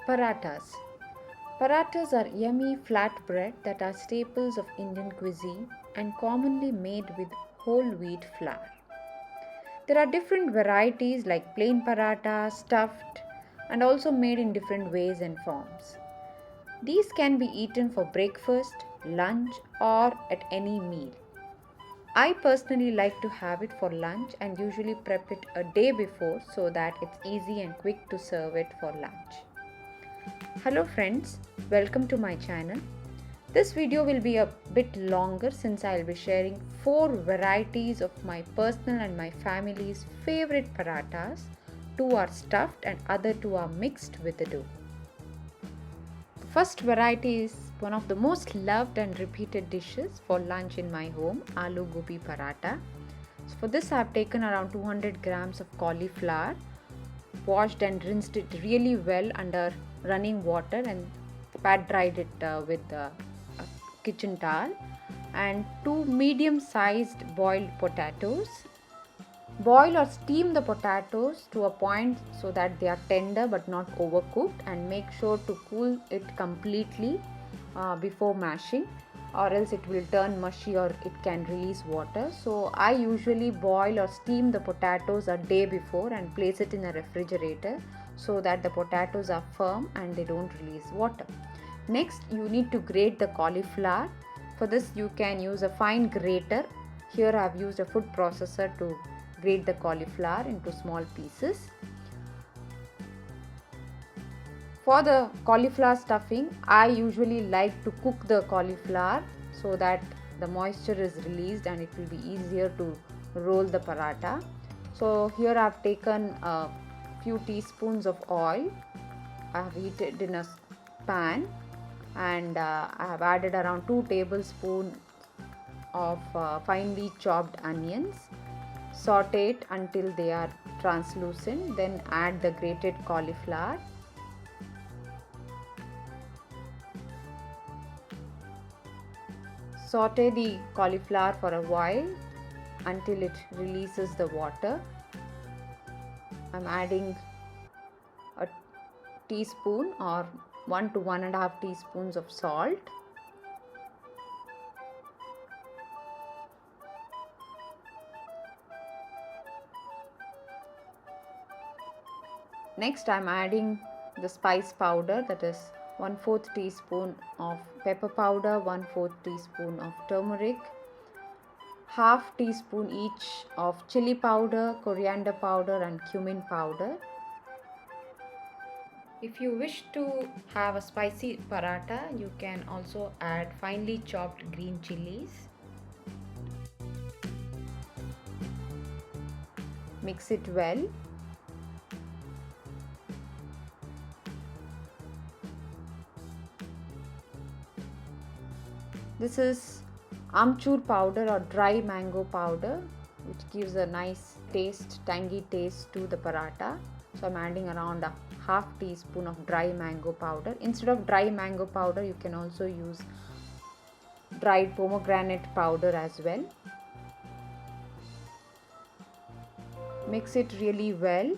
Parathas. Parathas are yummy flatbread that are staples of Indian cuisine and commonly made with whole wheat flour. There are different varieties like plain paratha, stuffed, and also made in different ways and forms. These can be eaten for breakfast, lunch, or at any meal. I personally like to have it for lunch and usually prep it a day before so that it's easy and quick to serve it for lunch. Hello friends, welcome to my channel. This video will be a bit longer since I'll be sharing 4 varieties of my personal and my family's favorite parathas. 2 are stuffed and other 2 are mixed with the dough. The first variety is one of the most loved and repeated dishes for lunch in my home, Aloo Gobi Paratha. So for this I have taken around 200 grams of cauliflower, washed and rinsed it really well under running water and pat dried it with a kitchen towel, and 2 medium sized boiled potatoes. Boil or steam the potatoes to a point so that they are tender but not overcooked, and make sure to cool it completely before mashing, or else it will turn mushy or it can release water. So I usually boil or steam the potatoes a day before and place it in a refrigerator so that the potatoes are firm and they don't release water. Next, you need to grate the cauliflower. For this you can use a fine grater. Here I have used a food processor to grate the cauliflower into small pieces. For the cauliflower stuffing, I usually like to cook the cauliflower so that the moisture is released and it will be easier to roll the paratha. So here I have taken a few teaspoons of oil. I have heated in a pan, and I have added around 2 tablespoons of finely chopped onions. Saute it until they are translucent, then add the grated cauliflower. Saute the cauliflower for a while until it releases the water. I am adding a teaspoon or 1 to 1.5 teaspoons of salt. Next, I am adding the spice powder, that is 1/4 teaspoon of pepper powder, 1/4 teaspoon of turmeric, half teaspoon each of chilli powder, coriander powder, and cumin powder. If you wish to have a spicy paratha, you can also add finely chopped green chillies. Mix it well. This is Amchur powder or dry mango powder, which gives a nice taste, tangy taste to the paratha. So I'm adding around a half teaspoon of dry mango powder. Instead of dry mango powder, you can also use dried pomegranate powder as well. Mix it really well.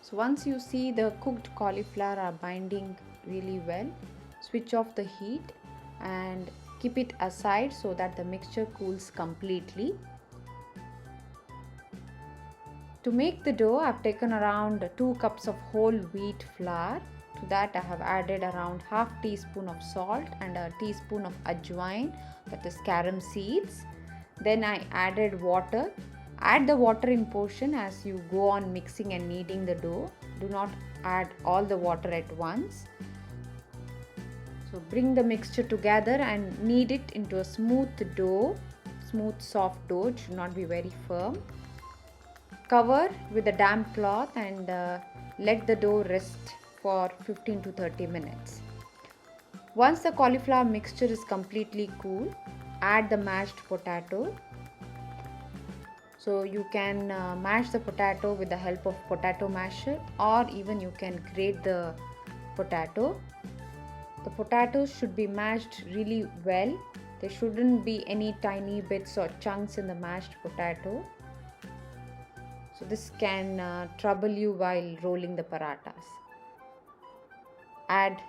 So once you see the cooked cauliflower are binding really well, switch off the heat and keep it aside so that the mixture cools completely. To make the dough, I have taken around 2 cups of whole wheat flour. To that I have added around half teaspoon of salt and a teaspoon of ajwain, that is carom seeds. Then I added water. Add the water in portion as you go on mixing and kneading the dough. Do not add all the water at once. So bring the mixture together and knead it into a smooth dough, smooth soft dough. It should not be very firm. Cover with a damp cloth and let the dough rest for 15 to 30 minutes. Once the cauliflower mixture is completely cool, add the mashed potato. So you can mash the potato with the help of potato masher, or even you can grate the potato. The potatoes should be mashed really well. There shouldn't be any tiny bits or chunks in the mashed potato. So this can trouble you while rolling the parathas. Add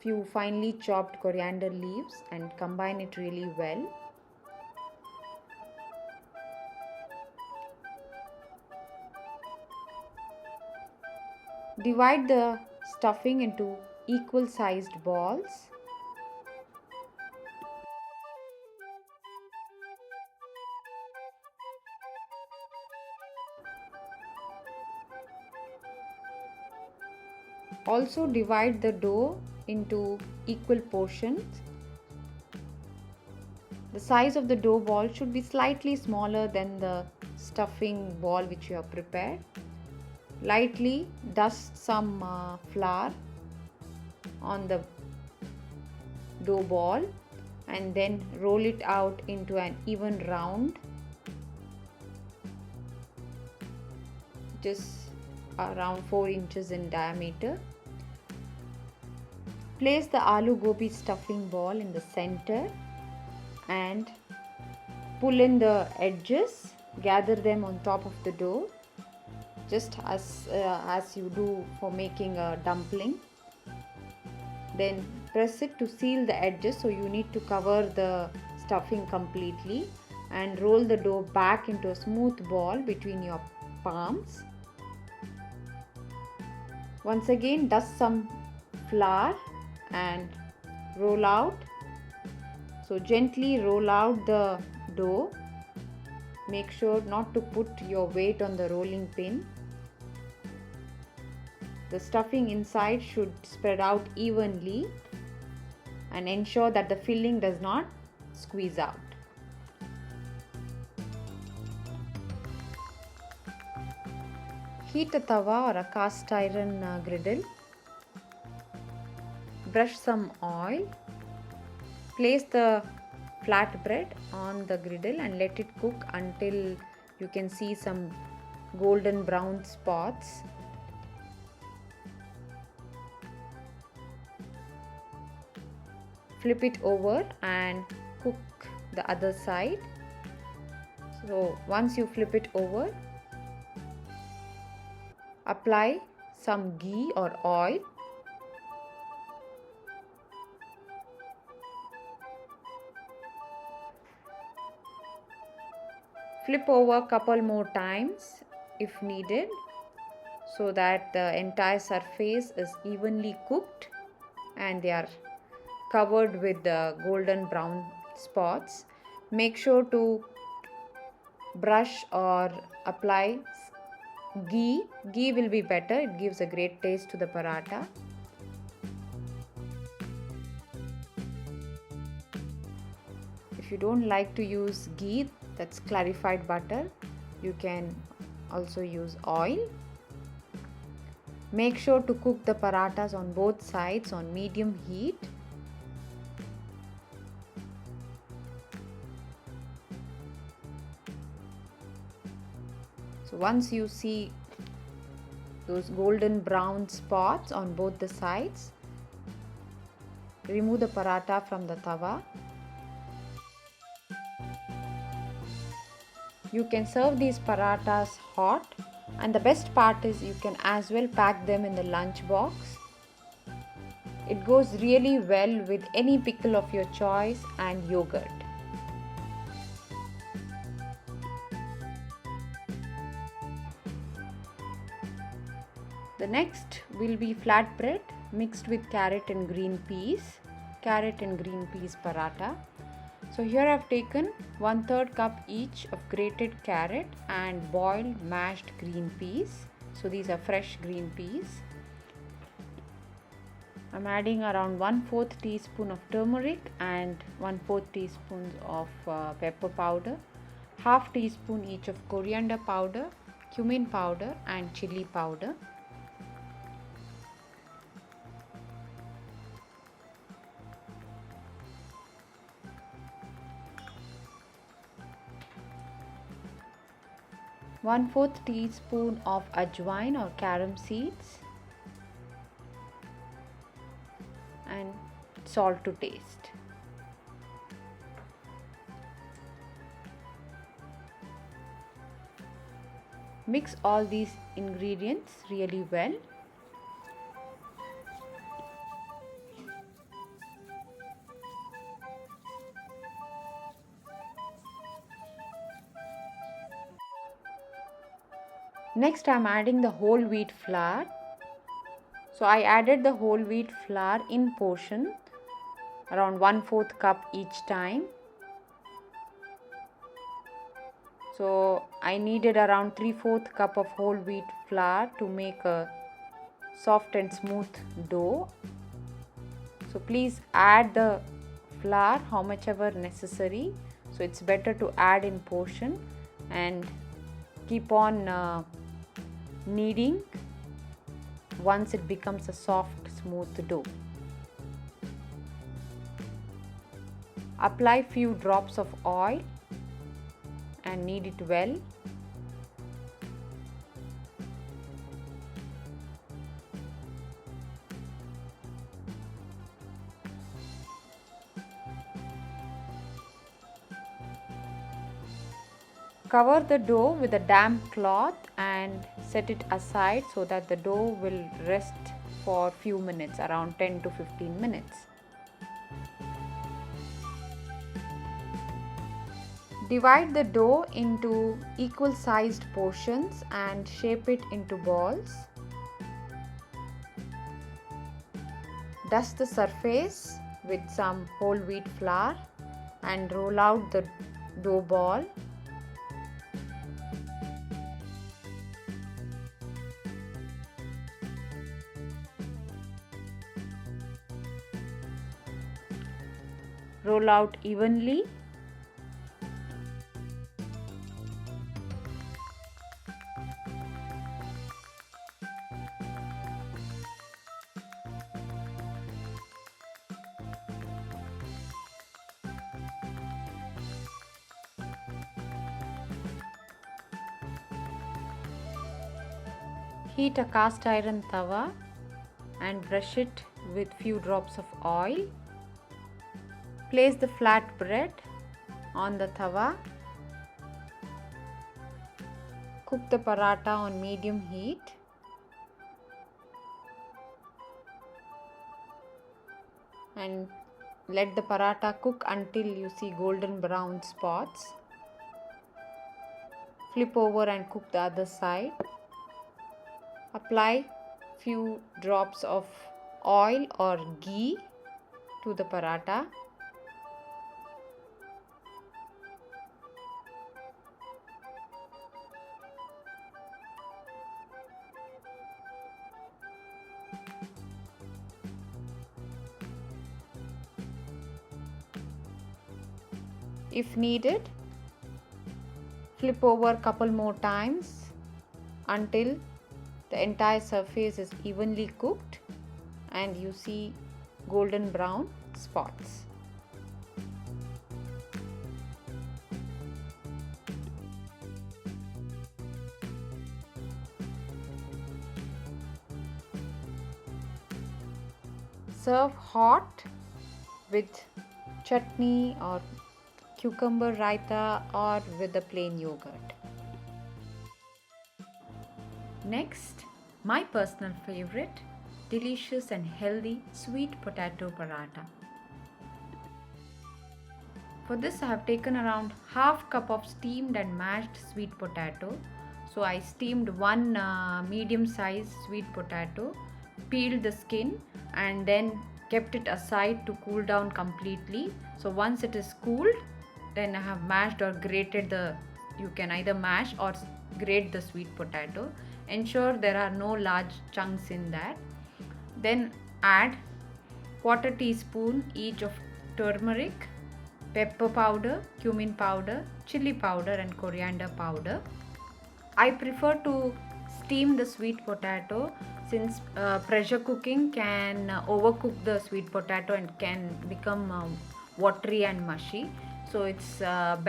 few finely chopped coriander leaves and combine it really well. Divide the stuffing into equal sized balls. Also divide the dough into equal portions. The size of the dough ball should be slightly smaller than the stuffing ball which you have prepared. Lightly dust some flour on the dough ball and then roll it out into an even round, just around 4 inches in diameter. Place the aloo gobi stuffing ball in the center and pull in the edges. Gather them on top of the dough, just as you do for making a dumpling. Then press it to seal the edges, so you need to cover the stuffing completely, and roll the dough back into a smooth ball between your palms. Once again, dust some flour and roll out. So gently roll out the dough. Make sure not to put your weight on the rolling pin. The stuffing inside should spread out evenly and ensure that the filling does not squeeze out. Heat a tawa or a cast iron griddle. Brush some oil. Place the flatbread on the griddle and let it cook until you can see some golden brown spots. Flip it over and cook the other side. So once you flip it over, apply some ghee or oil. Flip over a couple more times if needed, so that the entire surface is evenly cooked and they are covered with the golden brown spots. Make sure to brush or apply ghee. Ghee will be better, it gives a great taste to the paratha. If you don't like to use ghee, that's clarified butter, you can also use oil. Make sure to cook the parathas on both sides on medium heat. So once you see those golden brown spots on both the sides, remove the paratha from the tawa. You can serve these parathas hot, and the best part is you can as well pack them in the lunch box. It goes really well with any pickle of your choice and yogurt. The next will be flatbread mixed with carrot and green peas. Carrot and green peas paratha. So here I have taken 1/3 cup each of grated carrot and boiled mashed green peas. So these are fresh green peas. I'm adding around 1/4 teaspoon of turmeric and 1/4 teaspoon of pepper powder, half teaspoon each of coriander powder, cumin powder and chilli powder. One-fourth teaspoon of ajwain or carom seeds and salt to taste. Mix all these ingredients really well. Next I am adding the whole wheat flour. So I added the whole wheat flour in portion, around 1/4 cup each time. So I needed around 3/4 cup of whole wheat flour to make a soft and smooth dough. So please add the flour how much ever necessary. So it's better to add in portion and keep on kneading once it becomes a soft smooth dough. Apply few drops of oil and knead it well. Cover the dough with a damp cloth and set it aside so that the dough will rest for few minutes, around 10 to 15 minutes. Divide the dough into equal sized portions and shape it into balls. Dust the surface with some whole wheat flour and roll out the dough ball. Roll out evenly. Heat a cast iron tawa and brush it with few drops of oil. Place the flat bread on the tawa. Cook the paratha on medium heat. And let the paratha cook until you see golden brown spots. Flip over and cook the other side. Apply few drops of oil or ghee to the paratha. If needed, flip over a couple more times until the entire surface is evenly cooked and you see golden brown spots. Serve hot with chutney or cucumber raita or with the plain yogurt. Next, my personal favorite, delicious and healthy sweet potato paratha. For this I have taken around half cup of steamed and mashed sweet potato. So I steamed one medium sized sweet potato, peeled the skin and then kept it aside to cool down completely. So once it is cooled, then I have mashed or grated you can either mash or grate the sweet potato. Ensure there are no large chunks in that. Then add 1/4 teaspoon each of turmeric, pepper powder, cumin powder, chilli powder and coriander powder. I prefer to steam the sweet potato since pressure cooking can overcook the sweet potato and can become watery and mushy. So it's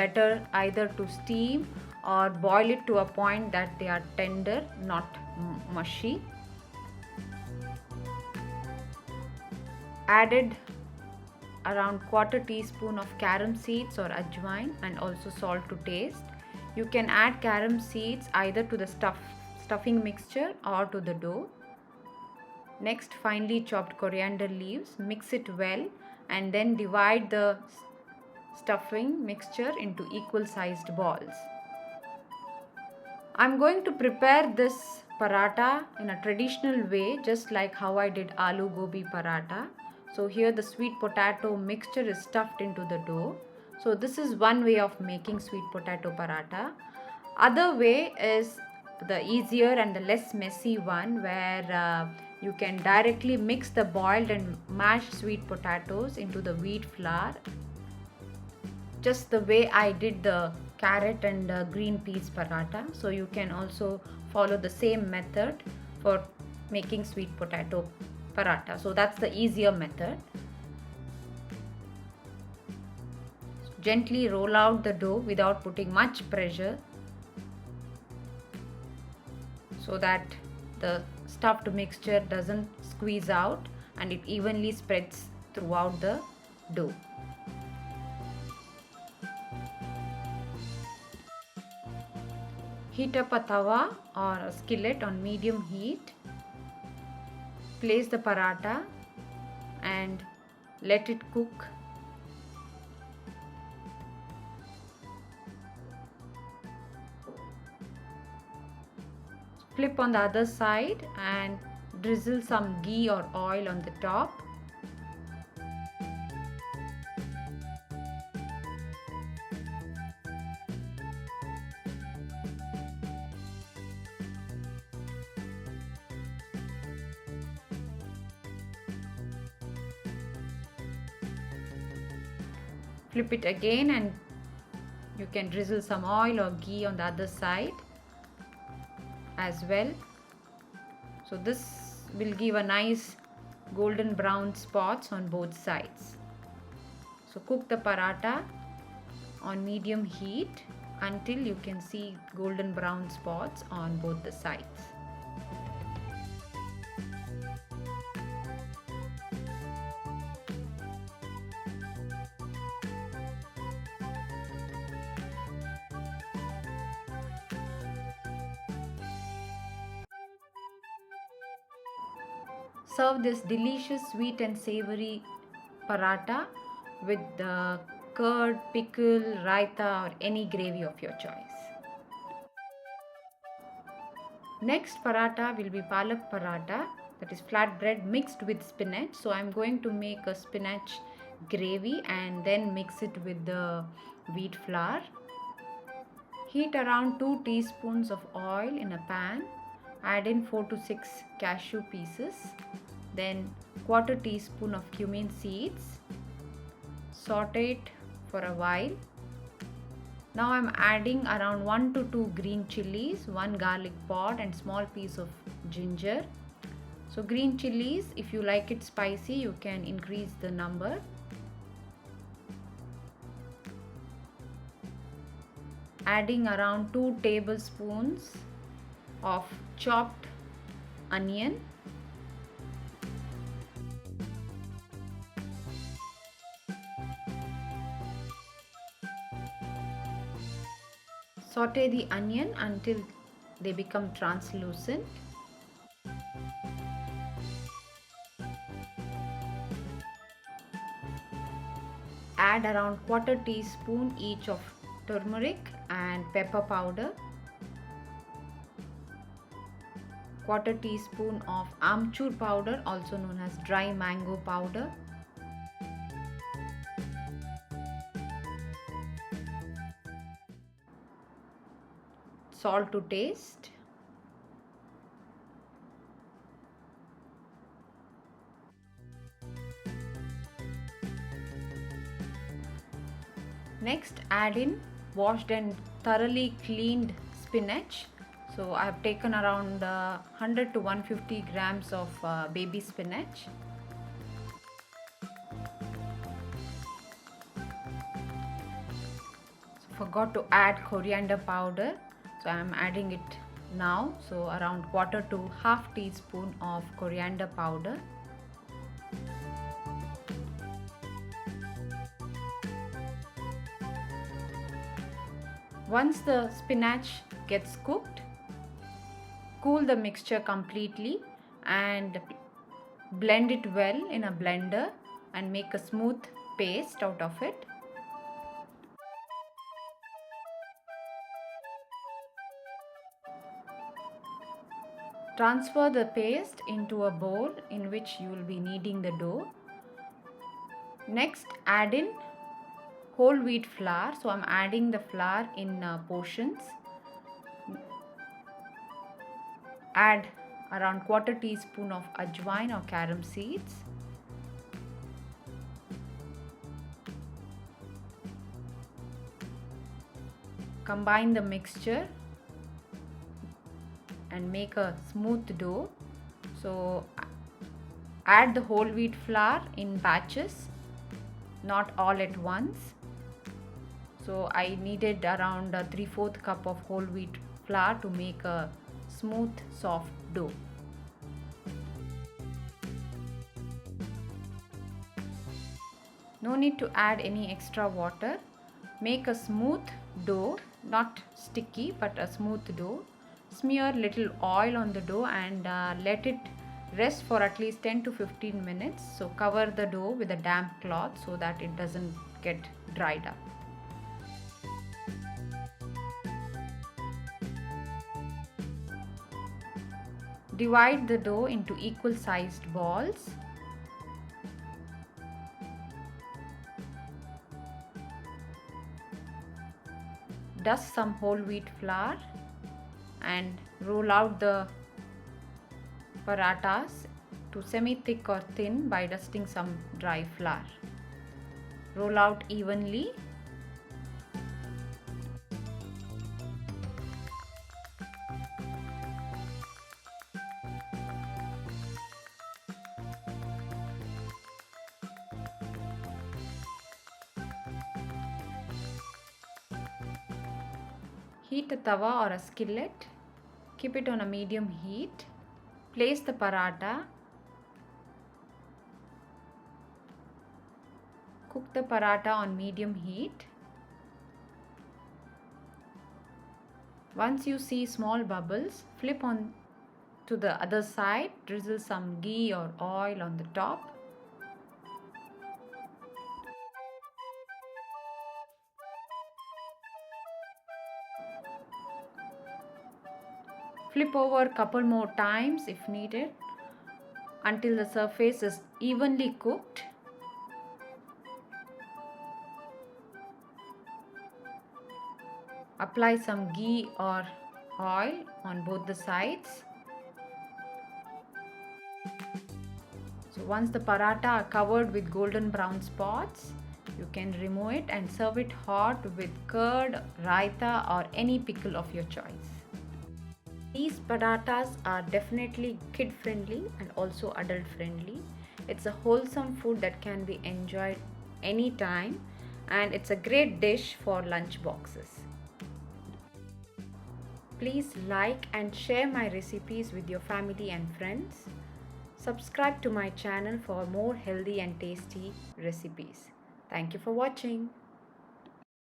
better either to steam or boil it to a point that they are tender, not mushy. Added around 1/4 teaspoon of carom seeds or ajwain and also salt to taste. You can add carom seeds either to the stuffing mixture or to the dough. Next, finely chopped coriander leaves. Mix it well and then divide the stuffing mixture into equal sized balls. I'm going to prepare this paratha in a traditional way, just like how I did Aloo Gobi Paratha. So here the sweet potato mixture is stuffed into the dough. So this is one way of making sweet potato paratha. Other way is the easier and the less messy one, where you can directly mix the boiled and mashed sweet potatoes into the wheat flour, just the way I did the carrot and green peas paratha. So you can also follow the same method for making sweet potato paratha. So that's the easier method. Gently roll out the dough without putting much pressure, so that the stuffed mixture doesn't squeeze out and it evenly spreads throughout the dough. Heat up a tawa or a skillet on medium heat. Place the paratha and let it cook. Flip on the other side and drizzle some ghee or oil on the top. Flip it again and you can drizzle some oil or ghee on the other side as well. So this will give a nice golden brown spots on both sides. So cook the paratha on medium heat until you can see golden brown spots on both the sides. Serve this delicious sweet and savory paratha with the curd, pickle, raita or any gravy of your choice. Next paratha will be palak paratha, that is flatbread mixed with spinach. So I am going to make a spinach gravy and then mix it with the wheat flour. Heat around 2 teaspoons of oil in a pan. Add in 4 to 6 cashew pieces, then quarter teaspoon of cumin seeds. Saute it for a while. Now I am adding around 1 to 2 green chillies, 1 garlic pod and small piece of ginger. So green chillies, if you like it spicy, you can increase the number. Adding around 2 tablespoons of chopped onion. Saute the onion until they become translucent. Add around quarter teaspoon each of turmeric and pepper powder. Quarter teaspoon of Amchur powder, also known as dry mango powder. Salt to taste. Next, add in washed and thoroughly cleaned spinach. So I have taken around 100 to 150 grams of baby spinach. So forgot to add coriander powder. So I am adding it now. So around quarter to half teaspoon of coriander powder. Once the spinach gets cooked, cool the mixture completely and blend it well in a blender and make a smooth paste out of it. Transfer the paste into a bowl in which you will be kneading the dough. Next, add in whole wheat flour. So I'm adding the flour in portions. Add around quarter teaspoon of ajwain or carom seeds. Combine the mixture and make a smooth dough. So add the whole wheat flour in batches, not all at once. So I needed around 3/4 cup of whole wheat flour to make a smooth soft dough. No need to add any extra water. Make a smooth dough, not sticky but a smooth dough. Smear little oil on the dough and let it rest for at least 10 to 15 minutes. So cover the dough with a damp cloth so that it doesn't get dried up. Divide the dough into equal sized balls. Dust some whole wheat flour and roll out the parathas to semi-thick or thin by dusting some dry flour. Roll out evenly. Heat a tawa or a skillet. Keep it on a medium heat. Place the paratha. Cook the paratha on medium heat. Once you see small bubbles, flip on to the other side. Drizzle some ghee or oil on the top. Flip over a couple more times if needed until the surface is evenly cooked. Apply some ghee or oil on both the sides. So once the paratha are covered with golden brown spots, you can remove it and serve it hot with curd, raita or any pickle of your choice. These parathas are definitely kid friendly and also adult friendly. It's a wholesome food that can be enjoyed anytime and it's a great dish for lunch boxes. Please like and share my recipes with your family and friends. Subscribe to my channel for more healthy and tasty recipes. Thank you for watching.